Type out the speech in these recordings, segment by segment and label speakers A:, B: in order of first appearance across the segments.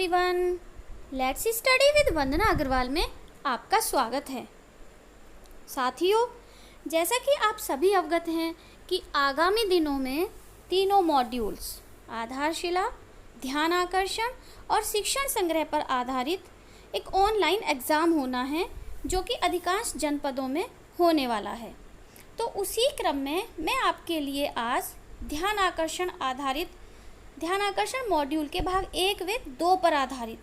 A: Everyone, let's study with वंदना अग्रवाल में आपका स्वागत है। साथियों, जैसा कि आप सभी अवगत हैं कि आगामी दिनों में तीनों मॉड्यूल्स आधारशिला, ध्यान आकर्षण और शिक्षण संग्रह पर आधारित एक ऑनलाइन एग्ज़ाम होना है जो कि अधिकांश जनपदों में होने वाला है। तो उसी क्रम में मैं आपके लिए आज ध्यान आकर्षण मॉड्यूल के भाग 1 व 2 पर आधारित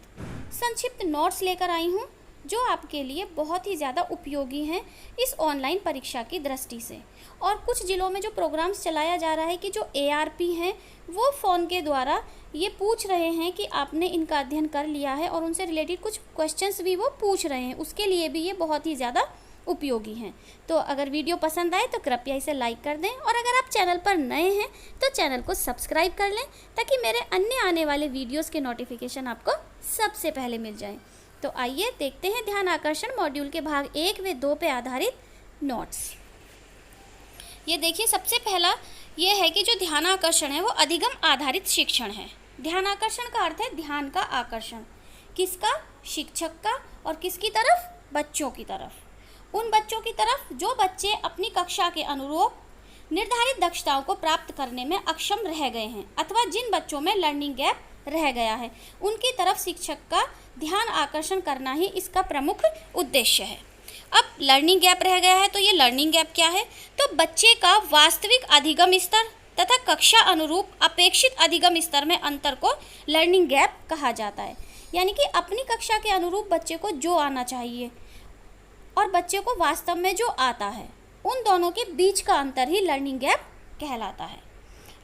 A: संक्षिप्त नोट्स लेकर आई हूँ जो आपके लिए बहुत ही ज़्यादा उपयोगी हैं इस ऑनलाइन परीक्षा की दृष्टि से। और कुछ ज़िलों में जो प्रोग्राम्स चलाया जा रहा है कि जो ARP हैं वो फ़ोन के द्वारा ये पूछ रहे हैं कि आपने इनका अध्ययन कर लिया है और उनसे रिलेटेड कुछ क्वेश्चंस भी वो पूछ रहे हैं, उसके लिए भी ये बहुत ही ज़्यादा उपयोगी हैं। तो अगर वीडियो पसंद आए तो कृपया इसे लाइक कर दें और अगर आप चैनल पर नए हैं तो चैनल को सब्सक्राइब कर लें ताकि मेरे अन्य आने वाले वीडियोस के नोटिफिकेशन आपको सबसे पहले मिल जाएं। तो आइए देखते हैं ध्यान आकर्षण मॉड्यूल के भाग 1 व 2 पे आधारित नोट्स। ये देखिए, सबसे पहला ये है कि जो ध्यान आकर्षण है वो अधिगम आधारित शिक्षण है। ध्यान आकर्षण का अर्थ है ध्यान का आकर्षण। किसका? शिक्षक का। और किसकी तरफ? बच्चों की तरफ। उन बच्चों की तरफ जो बच्चे अपनी कक्षा के अनुरूप निर्धारित दक्षताओं को प्राप्त करने में अक्षम रह गए हैं अथवा जिन बच्चों में लर्निंग गैप रह गया है, उनकी तरफ शिक्षक का ध्यान आकर्षण करना ही इसका प्रमुख उद्देश्य है। अब लर्निंग गैप रह गया है तो ये लर्निंग गैप क्या है? तो बच्चे का वास्तविक अधिगम स्तर तथा कक्षा अनुरूप अपेक्षित अधिगम स्तर में अंतर को लर्निंग गैप कहा जाता है। यानी कि अपनी कक्षा के अनुरूप बच्चे को जो आना चाहिए और बच्चे को वास्तव में जो आता है, उन दोनों के बीच का अंतर ही लर्निंग गैप कहलाता है।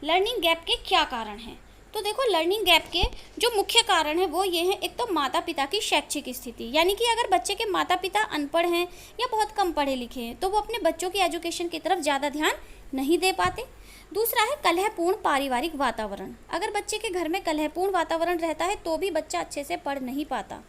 A: लर्निंग गैप के क्या कारण हैं? तो देखो, लर्निंग गैप के जो मुख्य कारण है वो ये हैं। एक तो माता पिता की शैक्षिक स्थिति, यानी कि अगर बच्चे के माता पिता अनपढ़ हैं या बहुत कम पढ़े लिखे हैं तो वो अपने बच्चों की एजुकेशन की तरफ ज़्यादा ध्यान नहीं दे पाते। दूसरा है कलहपूर्ण पारिवारिक वातावरण। अगर बच्चे के घर में कलहपूर्ण वातावरण रहता है तो भी बच्चा अच्छे से पढ़ नहीं पाता।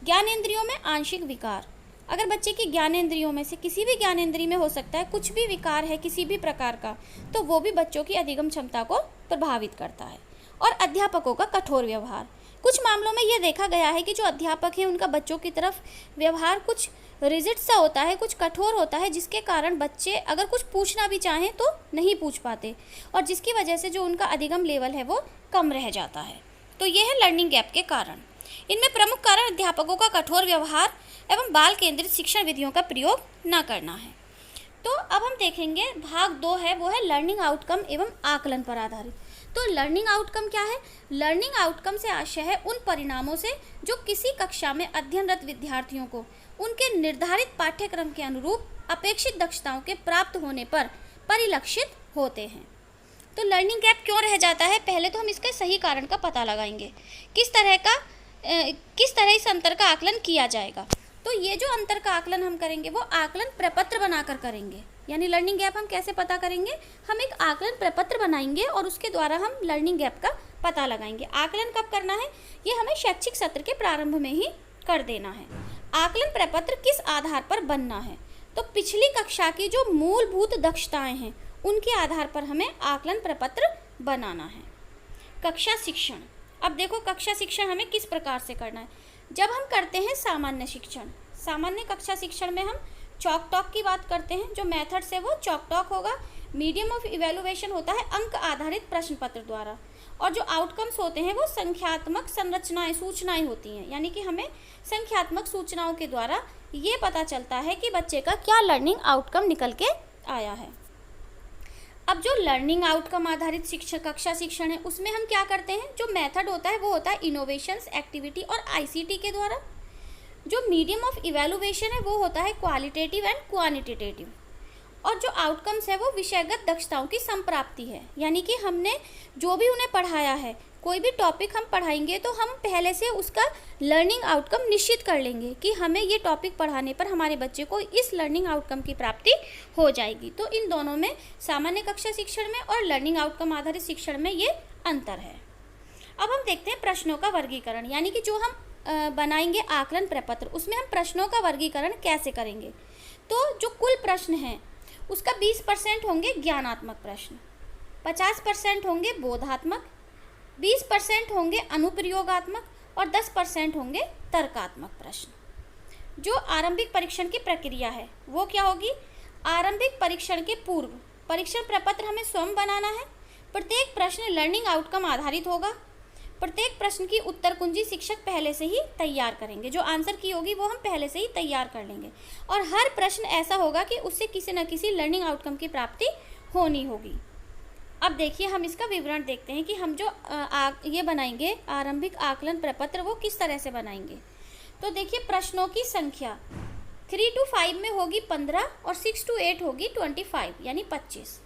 A: ज्ञानेंद्रियों में आंशिक विकार। अगर बच्चे की ज्ञानेंद्रियों में से किसी भी ज्ञानेंद्रिय में हो सकता है कुछ भी विकार है किसी भी प्रकार का, तो वो भी बच्चों की अधिगम क्षमता को प्रभावित करता है। और अध्यापकों का कठोर व्यवहार। कुछ मामलों में ये देखा गया है कि जो अध्यापक हैं उनका बच्चों की तरफ व्यवहार कुछ रिजिड सा होता है, कुछ कठोर होता है, जिसके कारण बच्चे अगर कुछ पूछना भी चाहें तो नहीं पूछ पाते और जिसकी वजह से जो उनका अधिगम लेवल है वो कम रह जाता है। तो ये है लर्निंग गैप के कारण। इनमें प्रमुख कारण अध्यापकों का कठोर व्यवहार एवं बाल केंद्रित शिक्षण विधियों का प्रयोग न करना है। तो अब हम देखेंगे भाग 2 है, वो है लर्निंग आउटकम एवं आकलन पर आधारित। तो लर्निंग आउटकम क्या है? लर्निंग आउटकम से आशय है उन परिणामों से जो किसी कक्षा में अध्ययनरत विद्यार्थियों को उनके निर्धारित पाठ्यक्रम के अनुरूप अपेक्षित दक्षताओं के प्राप्त होने पर परिलक्षित होते हैं। तो लर्निंग गैप क्यों रह जाता है? पहले तो हम इसके सही कारण का पता लगाएंगे। किस तरह इस अंतर का आकलन किया जाएगा? तो ये जो अंतर का आकलन हम करेंगे वो आकलन प्रपत्र बनाकर करेंगे। यानी लर्निंग गैप हम कैसे पता करेंगे? हम एक आकलन प्रपत्र बनाएंगे और उसके द्वारा हम लर्निंग गैप का पता लगाएंगे। आकलन कब करना है? ये हमें शैक्षिक सत्र के प्रारंभ में ही कर देना है। आकलन प्रपत्र किस आधार पर बनना है? तो पिछली कक्षा की जो मूलभूत दक्षताएं हैं उनके आधार पर हमें आकलन प्रपत्र बनाना है। कक्षा शिक्षण। अब देखो, कक्षा शिक्षण हमें किस प्रकार से करना है? जब हम करते हैं सामान्य शिक्षण, सामान्य कक्षा शिक्षण में हम चॉक टॉक की बात करते हैं। जो मेथड्स है वो चॉक टॉक होगा। मीडियम ऑफ इवेलुएशन होता है अंक आधारित प्रश्न पत्र द्वारा। और जो आउटकम्स होते हैं वो संख्यात्मक संरचनाएं, सूचनाएं होती हैं। यानी कि हमें संख्यात्मक सूचनाओं के द्वारा ये पता चलता है कि बच्चे का क्या लर्निंग आउटकम निकल के आया है। अब जो लर्निंग आउटकम आधारित शिक्षण कक्षा शिक्षण है उसमें हम क्या करते हैं? जो मेथड होता है वो होता है इनोवेशंस, एक्टिविटी और ICT के द्वारा। जो मीडियम ऑफ इवेलुएशन है वो होता है क्वालिटेटिव एंड क्वांटिटेटिव। और जो आउटकम्स है वो विषयगत दक्षताओं की संप्राप्ति है। यानी कि हमने जो भी उन्हें पढ़ाया है, कोई भी टॉपिक हम पढ़ाएंगे तो हम पहले से उसका लर्निंग आउटकम निश्चित कर लेंगे कि हमें ये टॉपिक पढ़ाने पर हमारे बच्चे को इस लर्निंग आउटकम की प्राप्ति हो जाएगी। तो इन दोनों में, सामान्य कक्षा शिक्षण में और लर्निंग आउटकम आधारित शिक्षण में ये अंतर है। अब हम देखते हैं प्रश्नों का वर्गीकरण। यानी कि जो हम बनाएंगे आकलन प्रपत्र, उसमें हम प्रश्नों का वर्गीकरण कैसे करेंगे? तो जो कुल प्रश्न हैं उसका 20% होंगे ज्ञानात्मक प्रश्न, 50% होंगे बोधात्मक, 20% होंगे अनुप्रयोगात्मक और 10% होंगे तर्कात्मक प्रश्न। जो आरंभिक परीक्षण की प्रक्रिया है वो क्या होगी? आरंभिक परीक्षण के पूर्व परीक्षण प्रपत्र हमें स्वयं बनाना है। प्रत्येक प्रश्न लर्निंग आउटकम आधारित होगा। प्रत्येक प्रश्न की उत्तर कुंजी शिक्षक पहले से ही तैयार करेंगे। जो आंसर की होगी वो हम पहले से ही तैयार कर लेंगे और हर प्रश्न ऐसा होगा कि उससे किसी न किसी लर्निंग आउटकम की प्राप्ति होनी होगी। अब देखिए हम इसका विवरण देखते हैं कि हम जो ये बनाएंगे आरंभिक आकलन प्रपत्र वो किस तरह से बनाएंगे। तो देखिए प्रश्नों की संख्या 3 to 5 में होगी 15 और 6 to 8 होगी 25 यानी 25।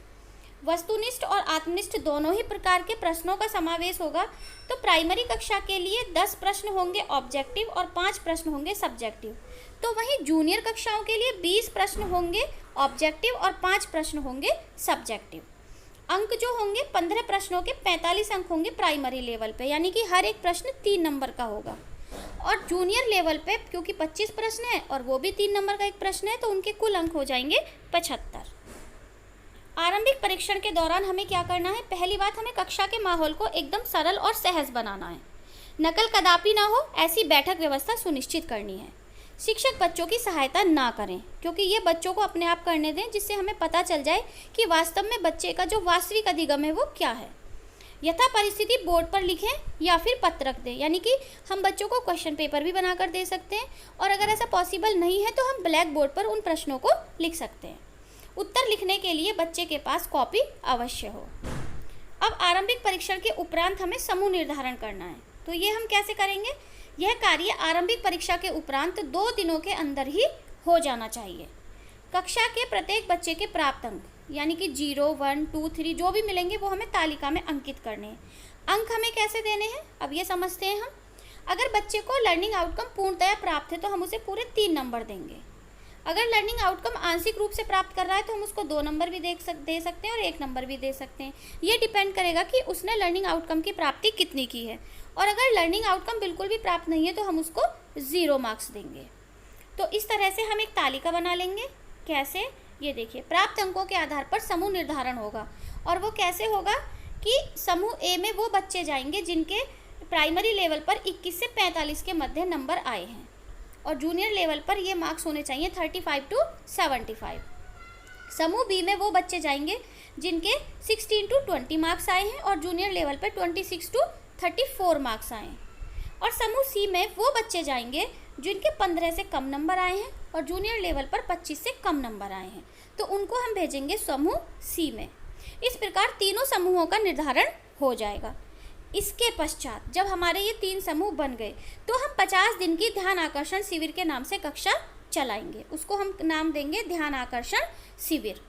A: वस्तुनिष्ठ और आत्मनिष्ठ दोनों ही प्रकार के प्रश्नों का समावेश होगा। तो प्राइमरी कक्षा के लिए 10 प्रश्न होंगे ऑब्जेक्टिव और 5 प्रश्न होंगे सब्जेक्टिव। तो वहीं जूनियर कक्षाओं के लिए 20 प्रश्न होंगे ऑब्जेक्टिव और 5 प्रश्न होंगे सब्जेक्टिव। अंक जो होंगे 15 प्रश्नों के 45 अंक होंगे प्राइमरी लेवल पे, यानी कि हर एक प्रश्न 3 नंबर का होगा। और जूनियर लेवल पे क्योंकि 25 प्रश्न है और वो भी 3 नंबर का एक प्रश्न है तो उनके कुल अंक हो जाएंगे 75। आरंभिक परीक्षण के दौरान हमें क्या करना है? पहली बात, हमें कक्षा के माहौल को एकदम सरल और सहज बनाना है। नकल कदापि ना हो ऐसी बैठक व्यवस्था सुनिश्चित करनी है। शिक्षक बच्चों की सहायता ना करें क्योंकि ये बच्चों को अपने आप करने दें, जिससे हमें पता चल जाए कि वास्तव में बच्चे का जो वास्तविक अधिगम है वो क्या है। यथा परिस्थिति बोर्ड पर लिखें या फिर पत्रक दें, यानी कि हम बच्चों को क्वेश्चन पेपर भी बनाकर दे सकते हैं और अगर ऐसा पॉसिबल नहीं है तो हम ब्लैक बोर्ड पर उन प्रश्नों को लिख सकते हैं। उत्तर लिखने के लिए बच्चे के पास कॉपी अवश्य हो। अब आरंभिक परीक्षण के उपरांत हमें समूह निर्धारण करना है। तो ये हम कैसे करेंगे? यह कार्य आरंभिक परीक्षा के उपरांत 2 दिनों के अंदर ही हो जाना चाहिए। कक्षा के प्रत्येक बच्चे के प्राप्त अंक यानी कि 0, 1, 2, 3 जो भी मिलेंगे वो हमें तालिका में अंकित करने हैं। अंक हमें कैसे देने हैं अब ये समझते हैं हम। अगर बच्चे को लर्निंग आउटकम पूर्णतया प्राप्त है तो हम उसे पूरे 3 नंबर देंगे। अगर लर्निंग आउटकम आंशिक रूप से प्राप्त कर रहा है तो हम उसको 2 नंबर भी दे सकते हैं और 1 नंबर भी दे सकते हैं। ये डिपेंड करेगा कि उसने लर्निंग आउटकम की प्राप्ति कितनी की है। और अगर लर्निंग आउटकम बिल्कुल भी प्राप्त नहीं है तो हम उसको 0 मार्क्स देंगे। तो इस तरह से हम एक तालिका बना लेंगे। कैसे? ये देखिए, प्राप्त अंकों के आधार पर समूह निर्धारण होगा। और वो कैसे होगा कि समूह ए में वो बच्चे जाएंगे जिनके प्राइमरी लेवल पर 21 से 45 के मध्य नंबर आए हैं और जूनियर लेवल पर ये मार्क्स होने चाहिए 35 to 75। समूह बी में वो बच्चे जाएंगे जिनके 16 to 20 मार्क्स आए हैं और जूनियर लेवल पर 26 to 34 मार्क्स आए हैं। और समूह सी में वो बच्चे जाएंगे जिनके 15 से कम नंबर आए हैं और जूनियर लेवल पर 25 से कम नंबर आए हैं, तो उनको हम भेजेंगे समूह सी में। इस प्रकार तीनों समूहों का निर्धारण हो जाएगा। इसके पश्चात जब हमारे ये 3 समूह बन गए तो हम 50 दिन की ध्यान आकर्षण शिविर के नाम से कक्षा चलाएंगे। उसको हम नाम देंगे ध्यान आकर्षण शिविर।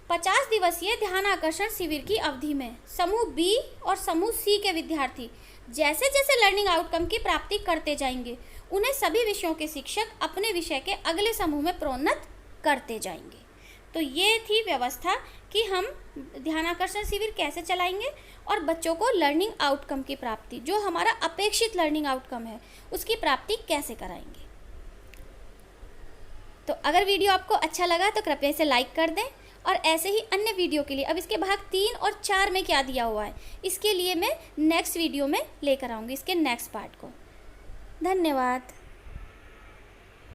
A: 50 दिवसीय ध्यान आकर्षण शिविर की अवधि में समूह बी और समूह सी के विद्यार्थी जैसे जैसे लर्निंग आउटकम की प्राप्ति करते जाएंगे उन्हें सभी विषयों के शिक्षक अपने विषय के अगले समूह में प्रोन्नत करते जाएंगे। तो ये थी व्यवस्था कि हम ध्यानाकर्षण शिविर कैसे चलाएंगे और बच्चों को लर्निंग आउटकम की प्राप्ति, जो हमारा अपेक्षित लर्निंग आउटकम है, उसकी प्राप्ति कैसे कराएंगे। तो अगर वीडियो आपको अच्छा लगा तो कृपया इसे लाइक कर दें और ऐसे ही अन्य वीडियो के लिए अब इसके भाग 3 और 4 में क्या दिया हुआ है इसके लिए मैं नेक्स्ट वीडियो में लेकर आऊँगी इसके नेक्स्ट पार्ट को। धन्यवाद।